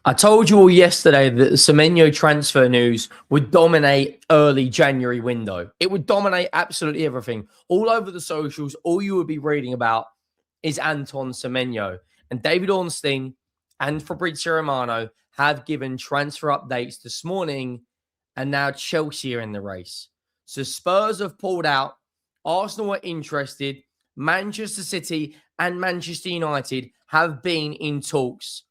I told you all yesterday that the Semenyo transfer news would dominate early January window. It would dominate absolutely everything. All over the socials, all you would be reading about is Antoine Semenyo. And David Ornstein and Fabrizio Romano have given transfer updates this morning, and now Chelsea are in the race. So Spurs have pulled out. Arsenal are interested. Manchester City and Manchester United have been in talks.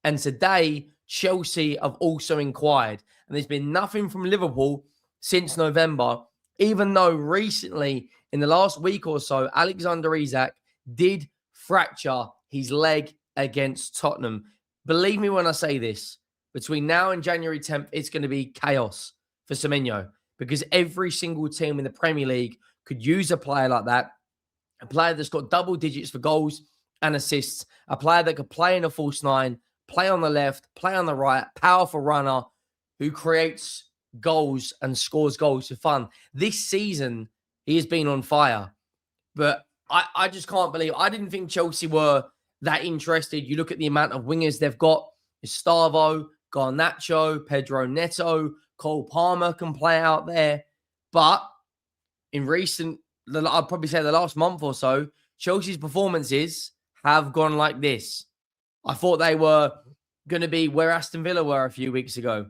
And today, Chelsea have also inquired. And there's been nothing from Liverpool since November, even though recently, in the last week or so, Alexander Isak did fracture his leg against Tottenham. Believe me when I say this, between now and January 10th, it's going to be chaos for Semenyo, because every single team in the Premier League could use a player like that, a player that's got double digits for goals and assists, a player that could play in a false nine, play on the left, play on the right, powerful runner who creates goals and scores goals for fun. This season, he has been on fire. But I just can't believe, I didn't think Chelsea were that interested. You look at the amount of wingers they've got. Gustavo, Garnacho, Pedro Neto, Cole Palmer can play out there. But in I'd probably say the last month or so, Chelsea's performances have gone like this. I thought they were going to be where Aston Villa were a few weeks ago.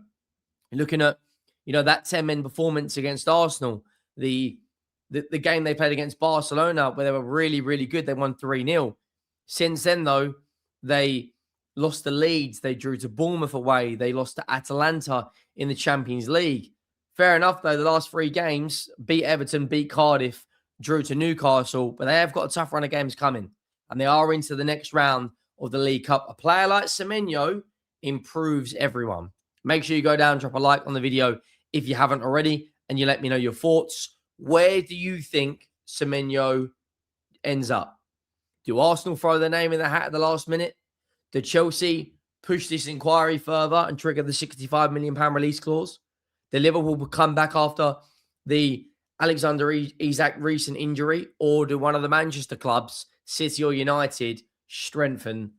Looking at, that 10-man performance against Arsenal, the game they played against Barcelona where they were really, really good. They won 3-0. Since then, though, they lost to Leeds. They drew to Bournemouth away. They lost to Atalanta in the Champions League. Fair enough, though, the last 3 games, beat Everton, beat Cardiff, drew to Newcastle, but they have got a tough run of games coming, and they are into the next round of the League Cup. A player like Semenyo improves everyone. Make sure you go down, drop a like on the video if you haven't already, and you let me know your thoughts. Where do you think Semenyo ends up? Do Arsenal throw their name in the hat at the last minute? Do Chelsea push this inquiry further and trigger the £65 million release clause? The Liverpool will come back after the Alexander Isak recent injury, or do one of the Manchester clubs, City or United, strengthen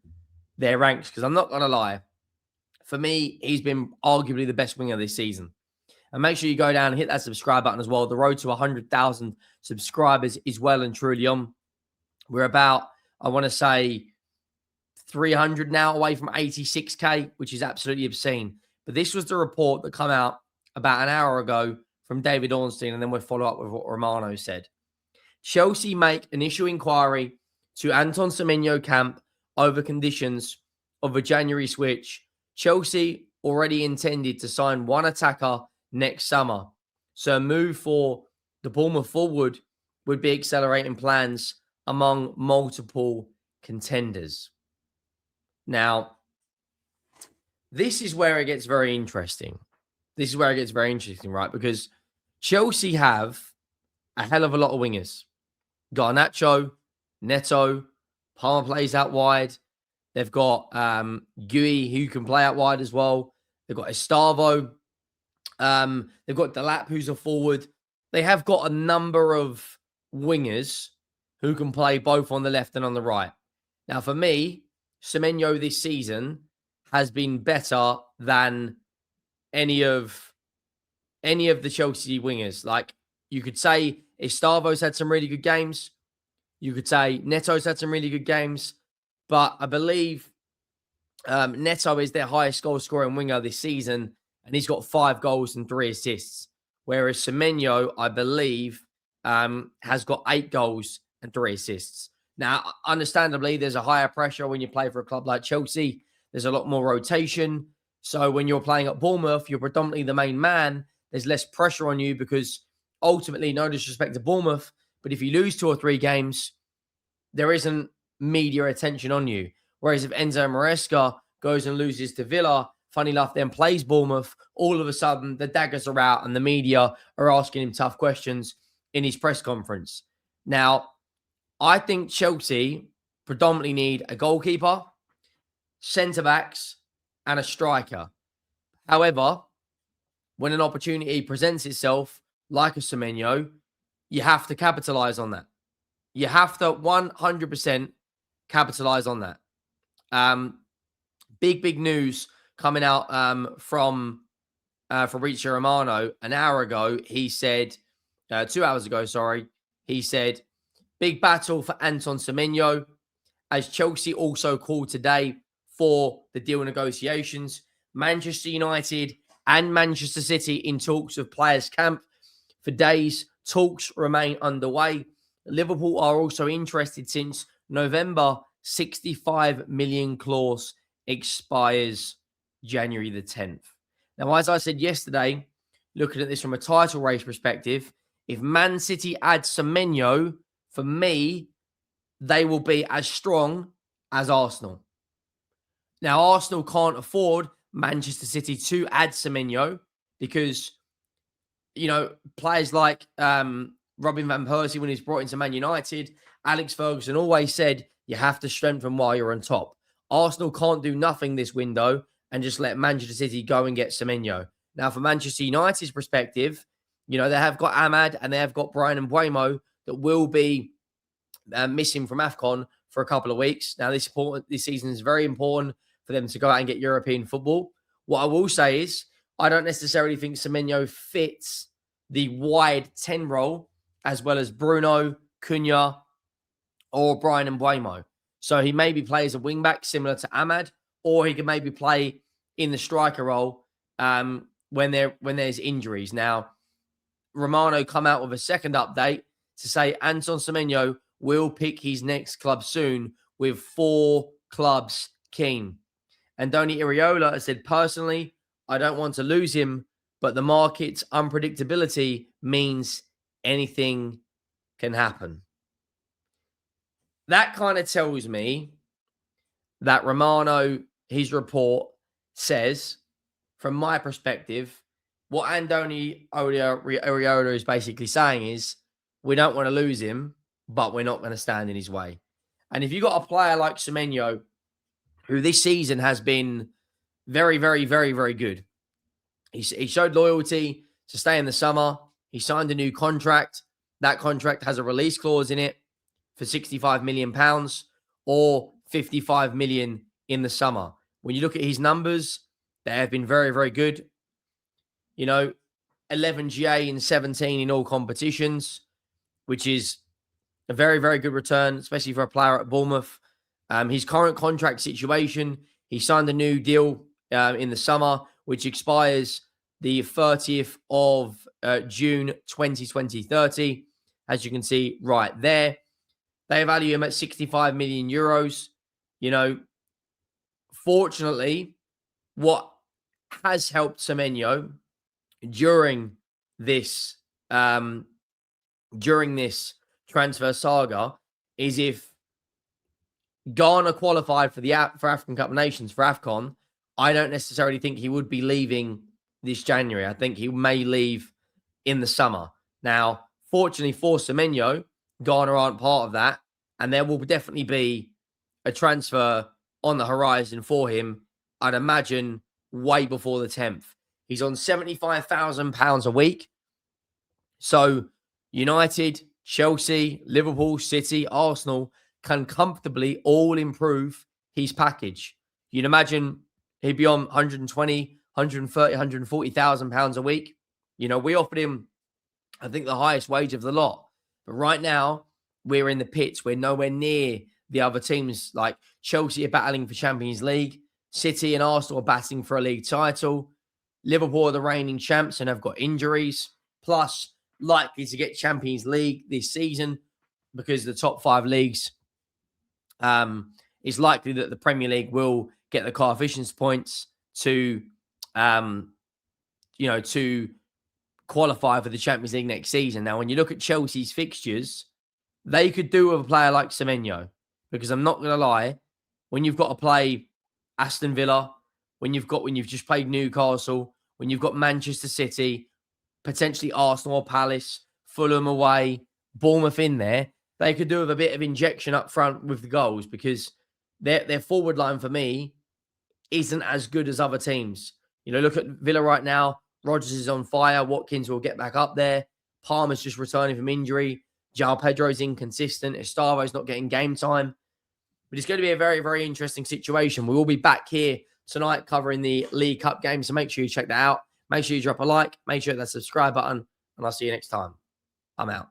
their ranks? Because I'm not going to lie, for me, he's been arguably the best winger this season. And make sure you go down and hit that subscribe button as well. The road to 100,000 subscribers is well and truly on. We're about, I want to say, 300 now away from 86K, which is absolutely obscene. But this was the report that came out about an hour ago from David Ornstein, and then we'll follow up with what Romano said. Chelsea make initial inquiry to Antoine Semenyo camp over conditions of a January switch. Chelsea already intended to sign one attacker next summer. So a move for the Bournemouth forward would be accelerating plans among multiple contenders. Now, this is where it gets very interesting. Right? Because Chelsea have a hell of a lot of wingers. Garnacho, Neto, Palmer plays out wide. They've got Gui, who can play out wide as well. They've got Gustavo. They've got Delap, who's a forward. They have got a number of wingers who can play both on the left and on the right. Now, for me, Semenyo this season has been better than any of the Chelsea wingers. Like, you could say Gustavo's had some really good games. You could say Neto's had some really good games. But I believe Neto is their highest goal-scoring winger this season, and he's got 5 goals and 3 assists. Whereas Semenyo, I believe, has got 8 goals and 3 assists. Now, understandably, there's a higher pressure when you play for a club like Chelsea. There's a lot more rotation. So when you're playing at Bournemouth, you're predominantly the main man. There's less pressure on you because ultimately, no disrespect to Bournemouth, but if you lose 2 or 3 games, there isn't media attention on you. Whereas if Enzo Maresca goes and loses to Villa, funny enough, then plays Bournemouth, all of a sudden the daggers are out and the media are asking him tough questions in his press conference. Now, I think Chelsea predominantly need a goalkeeper, centre-backs, and a striker. However, when an opportunity presents itself, like a Semenyo, you have to capitalize on that. You have to 100% capitalize on that. Big news coming out from Fabrizio Romano an hour ago. He said, 2 hours ago, sorry. He said, big battle for Antoine Semenyo, as Chelsea also called today for the deal negotiations. Manchester United and Manchester City in talks of players' camp for days. Talks remain underway. Liverpool are also interested since November 65 million clause expires January the 10th. Now, as I said yesterday, looking at this from a title race perspective, if Man City add Semenyo, for me, they will be as strong as Arsenal. Now, Arsenal can't afford Manchester City to add Semenyo because, players like Robin van Persie, when he's brought into Man United, Alex Ferguson always said, you have to strengthen while you're on top. Arsenal can't do nothing this window and just let Manchester City go and get Semenyo. Now, from Manchester United's perspective, they have got Ahmad and they have got Brian Mbeumo that will be missing from AFCON for a couple of weeks. Now, this season is very important for them to go out and get European football. What I will say is, I don't necessarily think Semenyo fits the wide 10 role as well as Bruno, Cunha, or Brian Mbeumo. So he maybe plays a wing-back similar to Ahmad, or he can maybe play in the striker role when there's injuries. Now, Romano come out with a second update to say Antoine Semenyo will pick his next club soon, with 4 clubs keen. Andoni Iraola has said, personally, I don't want to lose him, but the market's unpredictability means anything can happen. That kind of tells me that Romano, his report says, from my perspective, what Andoni Iraola is basically saying is, we don't want to lose him, but we're not going to stand in his way. And if you've got a player like Semenyo, who this season has been very, very, very, very good. He showed loyalty to stay in the summer. He signed a new contract. That contract has a release clause in it for £65 million or 55 million in the summer. When you look at his numbers, they have been very, very good. 11 GA in 17 in all competitions, which is a very, very good return, especially for a player at Bournemouth. His current contract situation, he signed a new deal in the summer, which expires the 30th of June 2030. As you can see right there, they value him at 65 million euros. Fortunately, what has helped Semenyo during this transfer saga is if Ghana qualified for for African Cup of Nations, for AFCON, I don't necessarily think he would be leaving this January. I think he may leave in the summer. Now, fortunately for Semenyo, Ghana aren't part of that, and there will definitely be a transfer on the horizon for him, I'd imagine, way before the 10th. He's on £75,000 a week. So United, Chelsea, Liverpool, City, Arsenal can comfortably all improve his package. You'd imagine he'd be on 120, 130, 140,000 pounds a week. We offered him, I think, the highest wage of the lot. But right now, we're in the pits. We're nowhere near the other teams. Like Chelsea are battling for Champions League. City and Arsenal are battling for a league title. Liverpool are the reigning champs and have got injuries. Plus, likely to get Champions League this season because the top 5 leagues, it's likely that the Premier League will get the coefficients points to qualify for the Champions League next season. Now, when you look at Chelsea's fixtures, they could do with a player like Semenyo, because I'm not going to lie, when you've got to play Aston Villa, when you've just played Newcastle, when you've got Manchester City, potentially Arsenal or Palace, Fulham away, Bournemouth in there, they could do with a bit of injection up front with the goals, because their forward line for me isn't as good as other teams. Look at Villa right now. Rodgers is on fire. Watkins will get back up there. Palmer's just returning from injury. João Pedro's inconsistent. Estavo's not getting game time. But it's going to be a very, very interesting situation. We will be back here tonight covering the League Cup game. So make sure you check that out. Make sure you drop a like. Make sure that subscribe button. And I'll see you next time. I'm out.